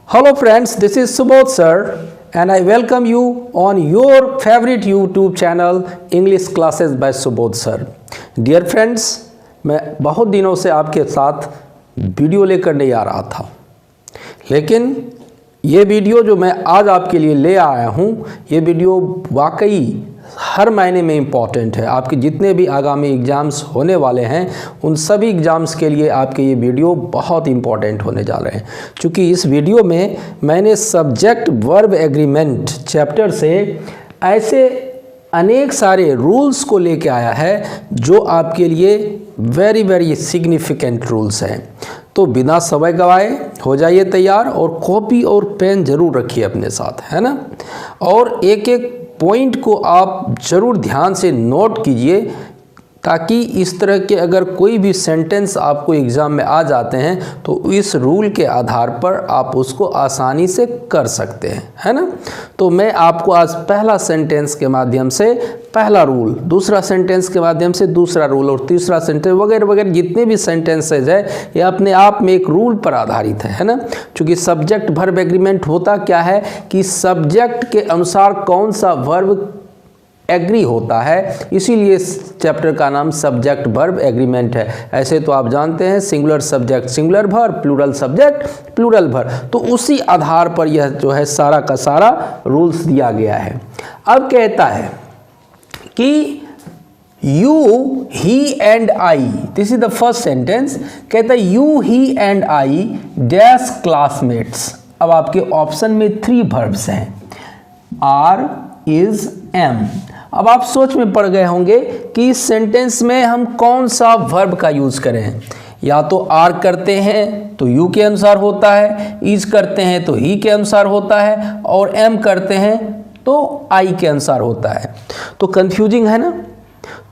Hello friends, this is Subodh sir and I welcome you on your favorite YouTube channel English Classes by Subodh sir. Dear friends, मैं बहुत दिनों से आपके साथ video लेकर नहीं आ रहा था, लेकिन ये वीडियो जो मैं आज आपके लिए ले आया हूँ, ये वीडियो वाकई हर महीने में इम्पॉर्टेंट है। आपके जितने भी आगामी एग्ज़ाम्स होने वाले हैं, उन सभी एग्ज़ाम्स के लिए आपके ये वीडियो बहुत इम्पॉर्टेंट होने जा रहे हैं। क्योंकि इस वीडियो में मैंने सब्जेक्ट वर्ब एग्रीमेंट चैप्टर से ऐसे अनेक सारे रूल्स को लेके आया है जो आपके लिए वेरी सिग्निफिकेंट रूल्स हैं। तो बिना समय गवाए हो जाइए तैयार और कॉपी और पेन ज़रूर रखिए अपने साथ, है ना। और एक एक पॉइंट को आप ज़रूर ध्यान से नोट कीजिए, ताकि इस तरह के अगर कोई भी सेंटेंस आपको एग्ज़ाम में आ जाते हैं तो इस रूल के आधार पर आप उसको आसानी से कर सकते हैं, है ना। तो मैं आपको आज पहला सेंटेंस के माध्यम से पहला रूल, दूसरा सेंटेंस के माध्यम से दूसरा रूल और तीसरा सेंटेंस वगैरह वगैरह जितने भी सेंटेंसेज है ये अपने आप में एक रूल पर आधारित है ना। क्योंकि सब्जेक्ट वर्ब एग्रीमेंट होता क्या है कि सब्जेक्ट के अनुसार कौन सा वर्ब एग्री होता है, इसीलिए इस चैप्टर का नाम सब्जेक्ट वर्ब एग्रीमेंट है। ऐसे तो आप जानते हैं singular subject singular verb, plural subject plural verb, तो उसी आधार पर यह जो है सारा का सारा रूल्स दिया गया है। अब कहता है कि you he and I, this is the first sentence. कहता है you he and I dash classmates. अब आपके ऑप्शन में 3 वर्ब्स हैं, आर, इज, एम। अब आप सोच में पड़ गए होंगे कि इस सेंटेंस में हम कौन सा वर्ब का यूज़ करें। या तो आर करते हैं तो यू के अनुसार होता है, इज करते हैं तो ही के अनुसार होता है, और एम करते हैं तो आई के अनुसार होता है। तो कंफ्यूजिंग है ना।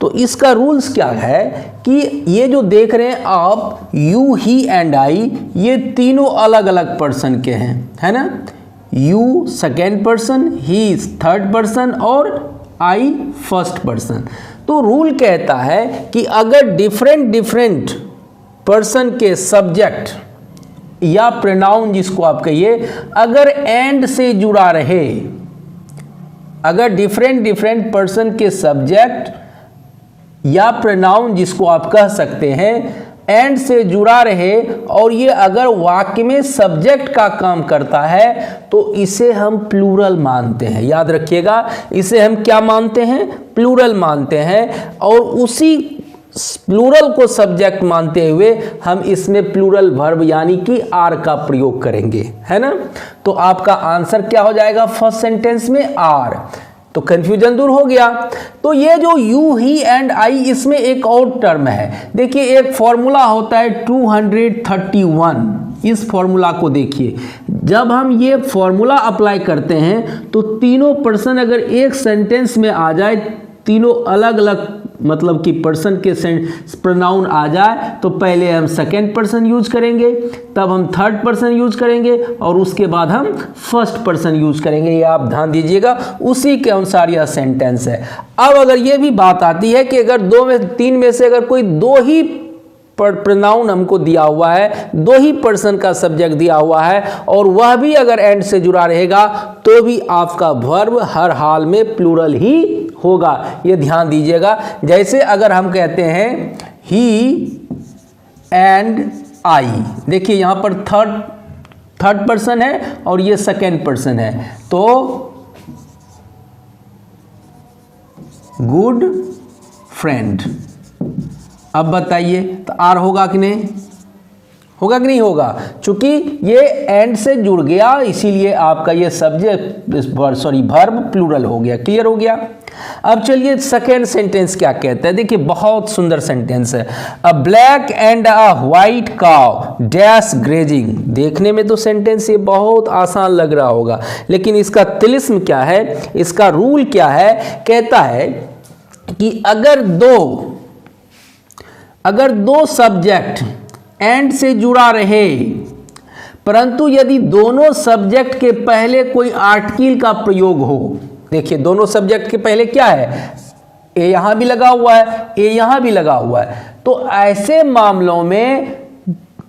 तो इसका रूल्स क्या है कि ये जो देख रहे हैं आप यू ही एंड आई, ये तीनों अलग अलग पर्सन के हैं, है ना। You second person, he third person और आई फर्स्ट पर्सन। तो रूल कहता है कि अगर डिफरेंट पर्सन के सब्जेक्ट या प्रोनाउन जिसको आप कहिए अगर एंड से जुड़ा रहे, अगर डिफरेंट पर्सन के सब्जेक्ट या प्रोनाउन जिसको आप कह सकते हैं एंड से जुड़ा रहे और ये अगर वाक्य में सब्जेक्ट का काम करता है तो इसे हम प्लूरल मानते हैं। याद रखिएगा, इसे हम क्या मानते हैं? प्लूरल मानते हैं। और उसी प्लूरल को सब्जेक्ट मानते हुए हम इसमें प्लूरल वर्ब यानी कि आर का प्रयोग करेंगे, है ना। तो आपका आंसर क्या हो जाएगा फर्स्ट सेंटेंस में? आर। तो कंफ्यूजन दूर हो गया। तो ये जो यू ही एंड आई, इसमें एक और टर्म है। देखिए एक फॉर्मूला होता है 231। इस फॉर्मूला को देखिए, जब हम ये फॉर्मूला अप्लाई करते हैं तो तीनों पर्सन अगर एक सेंटेंस में आ जाए, तीनों अलग अलग मतलब कि पर्सन के प्रोनाउन आ जाए, तो पहले हम सेकेंड पर्सन यूज करेंगे, तब हम थर्ड पर्सन यूज करेंगे और उसके बाद हम फर्स्ट पर्सन यूज करेंगे। ये आप ध्यान दीजिएगा, उसी के अनुसार यह सेंटेंस है। अब अगर ये भी बात आती है कि अगर 2 में 3 में से अगर कोई 2 ही प्रोनाउन हमको दिया हुआ है, 2 ही पर्सन का सब्जेक्ट दिया हुआ है और वह भी अगर एंड से जुड़ा रहेगा तो भी आपका वर्ब हर हाल में प्लूरल ही होगा। ये ध्यान दीजिएगा। जैसे अगर हम कहते हैं ही एंड आई, देखिए यहां पर थर्ड पर्सन है और ये सेकेंड पर्सन है, तो गुड फ्रेंड। अब बताइए तो आर होगा कि नहीं? होगा कि नहीं होगा? चूंकि ये एंड से जुड़ गया इसीलिए आपका ये सब्जेक्ट वर्ब प्लूरल हो गया। क्लियर हो गया। अब चलिए सेकेंड सेंटेंस क्या कहता है। देखिए बहुत सुंदर सेंटेंस है। अ black and a white cow dash grazing. देखने में तो सेंटेंस ये बहुत आसान लग रहा होगा, लेकिन इसका तिलिस्म क्या है, इसका रूल क्या है। कहता है कि अगर दो सब्जेक्ट एंड से जुड़ा रहे, परंतु यदि दोनों सब्जेक्ट के पहले कोई आर्टिकल का प्रयोग हो। देखिए दोनों सब्जेक्ट के पहले क्या है, ए यहां भी लगा हुआ है, ए यहां भी लगा हुआ है, तो ऐसे मामलों में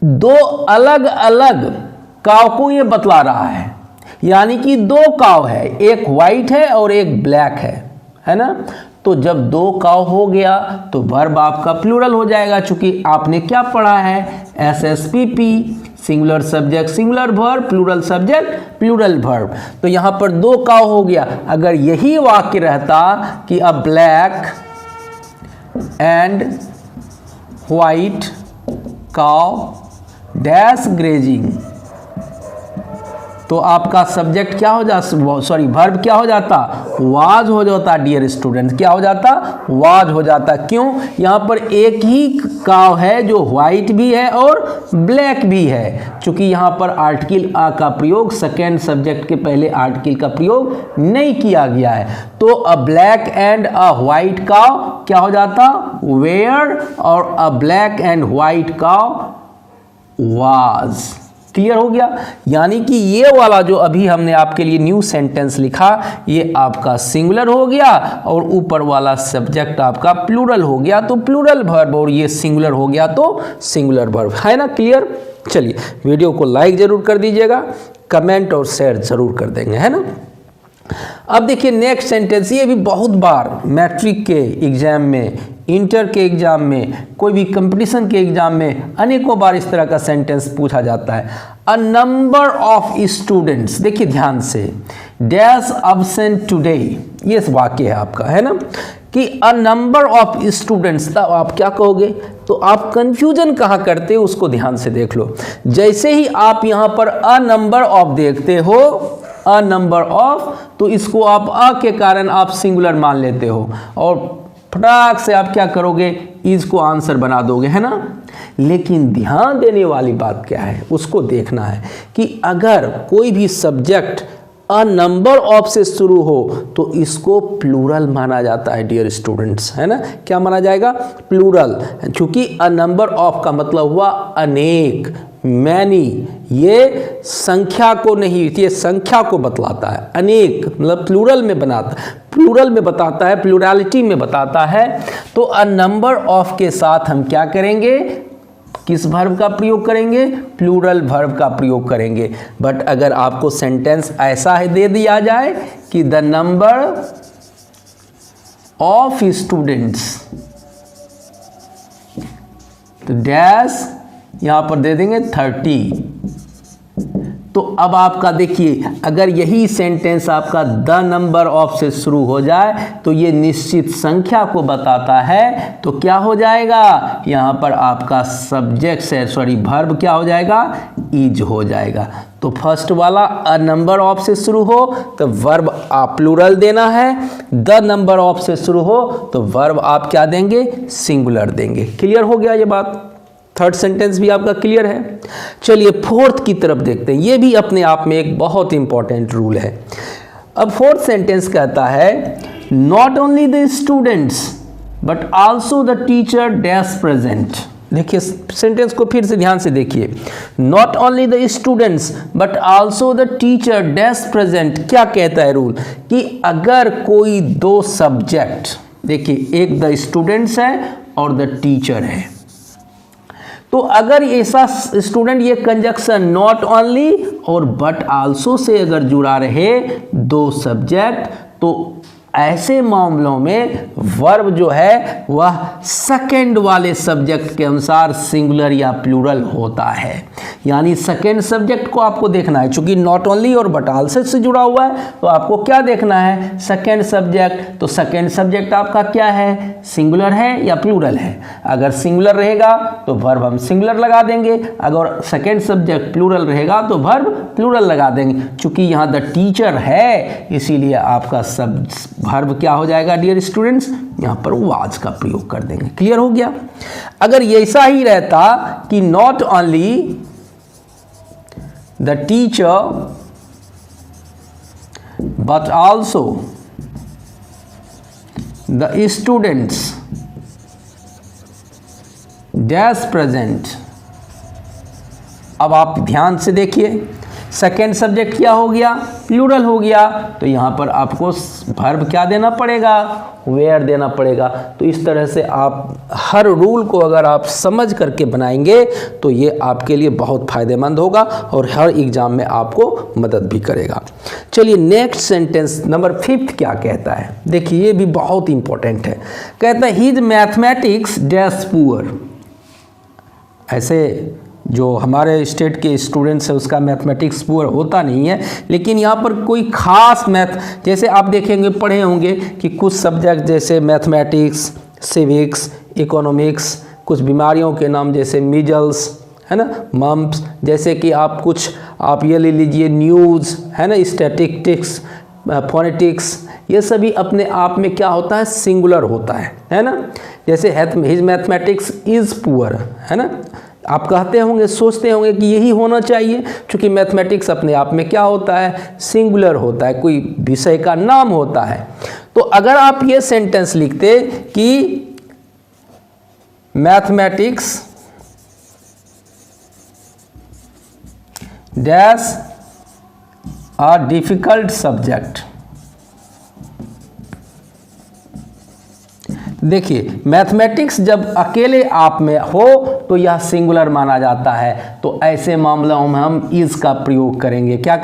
2 अलग अलग काव को ये बतला रहा है, यानी कि दो काव है, एक वाइट है और एक ब्लैक है ना। तो जब दो काव हो गया तो वर्ब आपका प्लूरल हो जाएगा, चूंकि आपने क्या पढ़ा है, SSPP, singular subject singular verb, plural subject plural verb. तो यहाँ पर दो काव हो गया। अगर यही वाक्य रहता कि अ ब्लैक एंड व्हाइट काव डैश ग्रेजिंग, तो आपका सब्जेक्ट क्या हो जाता, सॉरी वर्ब क्या हो जाता, वाज हो जाता। डियर स्टूडेंट, क्या हो जाता, वाज हो जाता। क्यों, यहाँ पर एक ही काव है जो व्हाइट भी है और ब्लैक भी है। चूंकि यहाँ पर आर्टिकल आ का प्रयोग सेकेंड सब्जेक्ट के पहले आर्टिकल का प्रयोग नहीं किया गया है, तो अ ब्लैक एंड अ व्हाइट काव क्या हो जाता, वेयर, और अ ब्लैक एंड व्हाइट काव वाज। क्लियर हो गया। यानी कि ये वाला जो अभी हमने आपके लिए न्यू सेंटेंस लिखा, ये आपका सिंगुलर हो गया और ऊपर वाला सब्जेक्ट आपका प्लूरल हो गया तो प्लूरल वर्ब, और ये सिंगुलर हो गया तो सिंगुलर वर्ब, है ना। क्लियर। चलिए वीडियो को लाइक जरूर कर दीजिएगा, कमेंट और शेयर जरूर कर देंगे, है ना। अब देखिए नेक्स्ट सेंटेंस, ये भी बहुत बार मैट्रिक के एग्जाम में, इंटर के एग्जाम में, कोई भी कंपटीशन के एग्जाम में अनेकों बार इस तरह का सेंटेंस पूछा जाता है। अ नंबर ऑफ स्टूडेंट्स, देखिए ध्यान से, डैश अब्सेंट टुडे, ये वाक्य है आपका, है ना, कि अ नंबर ऑफ स्टूडेंट्स। तब आप क्या कहोगे, तो आप कंफ्यूजन कहाँ करते हो उसको ध्यान से देख लो। जैसे ही आप यहाँ पर अ नंबर ऑफ देखते हो, अ नंबर ऑफ, तो इसको आप अ के कारण आप सिंगुलर मान लेते हो और फटाक से आप क्या करोगे, इसको आंसर बना दोगे, है ना। लेकिन ध्यान देने वाली बात क्या है, उसको देखना है कि अगर कोई भी सब्जेक्ट अ नंबर ऑफ से शुरू हो तो इसको प्लूरल माना जाता है डियर स्टूडेंट्स, है ना। क्या माना जाएगा, प्लूरल, क्योंकि अ नंबर ऑफ का मतलब हुआ अनेक, मैनी, ये संख्या को नहीं, ये संख्या को बतलाता है। अनेक मतलब प्लूरल में बनाता, प्लूरल में बताता है, प्लूरलिटी में बताता है। तो अ नंबर ऑफ के साथ हम क्या करेंगे, किस वर्ब का प्रयोग करेंगे, प्लूरल वर्ब का प्रयोग करेंगे। बट अगर आपको सेंटेंस ऐसा है दे दिया जाए कि द नंबर ऑफ स्टूडेंट्स, तो डैश यहां पर दे देंगे 30। तो अब आपका देखिए, अगर यही सेंटेंस आपका द नंबर ऑफ से शुरू हो जाए तो ये निश्चित संख्या को बताता है, तो क्या हो जाएगा, यहाँ पर आपका सब्जेक्ट से सॉरी वर्ब क्या हो जाएगा, इज हो जाएगा। तो फर्स्ट वाला अ नंबर ऑफ से शुरू हो तो वर्ब आप प्लूरल देना है, द नंबर ऑफ से शुरू हो तो वर्ब आप क्या देंगे, सिंगुलर देंगे। क्लियर हो गया ये बात। थर्ड सेंटेंस भी आपका क्लियर है। चलिए फोर्थ की तरफ देखते हैं, ये भी अपने आप में एक बहुत इंपॉर्टेंट रूल है। अब फोर्थ सेंटेंस कहता है not only the students but also the teacher dash present. देखिए सेंटेंस को फिर से ध्यान से देखिए, not only the students but also the teacher dash present. क्या कहता है रूल, कि अगर कोई दो सब्जेक्ट, देखिए एक द स्टूडेंट्स है और द टीचर है, तो अगर ऐसा स्टूडेंट, ये कंजक्शन नॉट ओनली और बट आल्सो से अगर जुड़ा रहे दो सब्जेक्ट, तो ऐसे मामलों में वर्ब जो है वह सेकंड वाले सब्जेक्ट के अनुसार सिंगुलर या प्लूरल होता है। यानी सेकंड सब्जेक्ट को आपको देखना है, चूंकि नॉट ओनली और बट आल्सो से जुड़ा हुआ है तो आपको क्या देखना है, सेकंड सब्जेक्ट। तो सेकंड सब्जेक्ट आपका क्या है, सिंगुलर है या प्लूरल है। अगर सिंगुलर रहेगा तो वर्ब हम सिंगुलर लगा देंगे, अगर सेकंड सब्जेक्ट प्लूरल रहेगा तो वर्ब प्लूरल लगा देंगे। चूंकि यहाँ द टीचर है इसीलिए आपका सब वर्ब क्या हो जाएगा डियर स्टूडेंट्स, यहाँ पर वाज का प्रयोग कर देंगे। क्लियर हो गया। अगर ऐसा ही रहता कि not only the teacher but also the students dash present। अब आप ध्यान से देखिए, सेकेंड सब्जेक्ट क्या हो गया, प्लूरल हो गया, तो यहाँ पर आपको वर्ब क्या देना पड़ेगा, वेयर देना पड़ेगा। तो इस तरह से आप हर रूल को अगर आप समझ करके बनाएंगे तो ये आपके लिए बहुत फ़ायदेमंद होगा और हर एग्ज़ाम में आपको मदद भी करेगा। चलिए नेक्स्ट सेंटेंस नंबर 5 क्या कहता है, देखिए ये भी बहुत इंपॉर्टेंट है। कहता है हिज मैथमेटिक्स डैश पुअर। ऐसे जो हमारे स्टेट के स्टूडेंट्स हैं उसका मैथमेटिक्स पुअर होता नहीं है, लेकिन यहाँ पर कोई ख़ास मैथ, जैसे आप देखेंगे पढ़े होंगे कि कुछ सब्जेक्ट जैसे मैथमेटिक्स, सिविक्स, इकोनॉमिक्स, कुछ बीमारियों के नाम जैसे मीजल्स है ना, मम्प्स, जैसे कि आप ये ले लीजिए न्यूज़ है ना, स्टैटिस्टिक्स, फोनेटिक्स, ये सभी अपने आप में क्या होता है, सिंगुलर होता है ना। जैसे हिज मैथमेटिक्स इज़ पुअर है ना, आप कहते होंगे, सोचते होंगे कि यही होना चाहिए, क्योंकि मैथमेटिक्स अपने आप में क्या होता है, सिंगुलर होता है, कोई विषय का नाम होता है। तो अगर आप ये सेंटेंस लिखते कि mathematics dash a difficult subject, देखिए मैथमेटिक्स जब अकेले आप में हो तो यह सिंगुलर माना जाता है, तो ऐसे मामलों में हम इज़ का प्रयोग करेंगे। क्या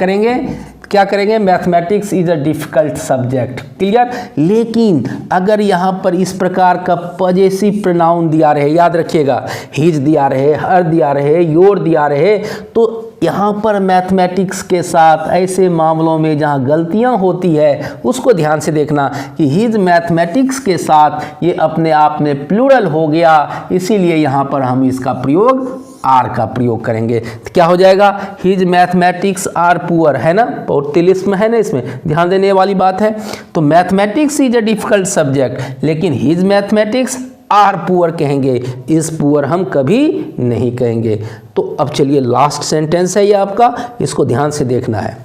करेंगे, mathematics is a difficult subject, clear. लेकिन अगर यहाँ पर इस प्रकार का पॉजेसिव प्रोनाउन दिया रहे, याद रखिएगा, हिज दिया रहे, हर दिया रहे, योर दिया रहे, तो यहाँ पर मैथमेटिक्स के साथ ऐसे मामलों में जहाँ गलतियाँ होती है उसको ध्यान से देखना कि हिज मैथमेटिक्स के साथ ये अपने आप में प्लूरल हो गया, इसीलिए यहाँ पर हम इसका प्रयोग आर का प्रयोग करेंगे। तो क्या हो जाएगा, हिज मैथमेटिक्स आर पुअर है ना, पौर्टिलिस्म है ना, इसमें ध्यान देने वाली बात है। तो mathematics is a difficult subject, लेकिन हिज मैथमेटिक्स आर पुअर कहेंगे, इस पुअर हम कभी नहीं कहेंगे। तो अब चलिए लास्ट सेंटेंस है ये आपका, इसको ध्यान से देखना है।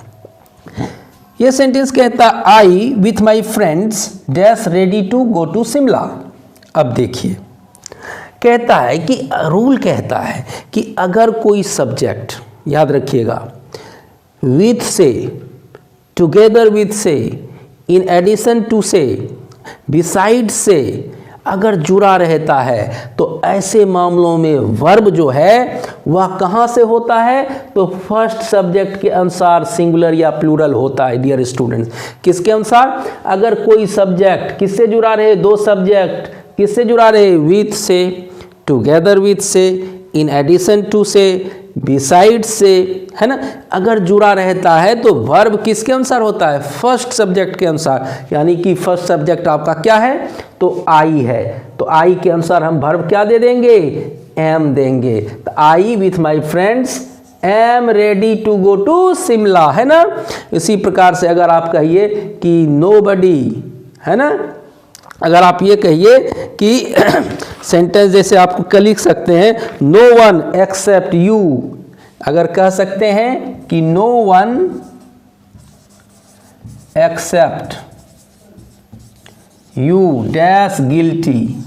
ये सेंटेंस कहता I with my friends dash ready to go to Shimla. अब देखिए कहता है कि रूल कहता है कि अगर कोई सब्जेक्ट, याद रखिएगा, विथ से, टुगेदर विथ से, इन एडिशन टू से, बिसाइड से अगर जुड़ा रहता है तो ऐसे मामलों में वर्ब जो है वह कहाँ से होता है, तो फर्स्ट सब्जेक्ट के अनुसार सिंगुलर या प्लूरल होता है। डियर स्टूडेंट्स, किसके अनुसार, अगर कोई सब्जेक्ट किससे जुड़ा रहे, दो सब्जेक्ट किससे जुड़ा रहे, विथ से, टुगेदर विथ से, इन एडिशन टू से, बिसाइड से, है ना, अगर जुड़ा रहता है तो वर्ब किसके अनुसार होता है, फर्स्ट सब्जेक्ट के अनुसार। यानी कि फर्स्ट सब्जेक्ट आपका क्या है, तो आई है, तो आई के अनुसार हम वर्ब क्या दे देंगे, एम देंगे। तो I with my friends am ready to go to Shimla, है ना। इसी प्रकार से अगर आप कहिए कि नोबडी, है ना, अगर आप ये कहिए कि सेंटेंस जैसे आप लिख सकते हैं नो वन एक्सेप्ट यू, अगर कह सकते हैं कि no one except you dash guilty,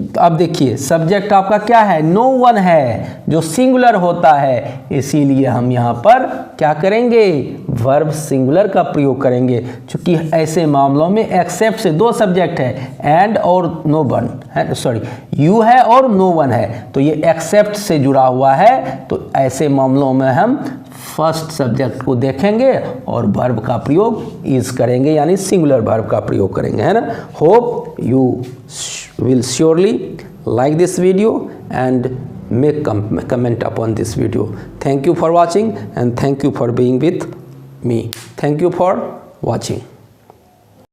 तो अब देखिए सब्जेक्ट आपका क्या है, नो वन है जो सिंगुलर होता है, इसीलिए हम यहाँ पर क्या करेंगे, वर्ब सिंगुलर का प्रयोग करेंगे। क्योंकि ऐसे मामलों में एक्सेप्ट से दो सब्जेक्ट है, एंड और नो वन है, सॉरी यू है और नो वन है, तो ये एक्सेप्ट से जुड़ा हुआ है। तो ऐसे मामलों में हम फर्स्ट सब्जेक्ट को देखेंगे और वर्ब का प्रयोग इज करेंगे, यानी सिंगुलर वर्ब का प्रयोग करेंगे, है ना। Hope you will surely like this video and make comment upon this video. Thank you for watching and thank you for being with me. Thank you for watching.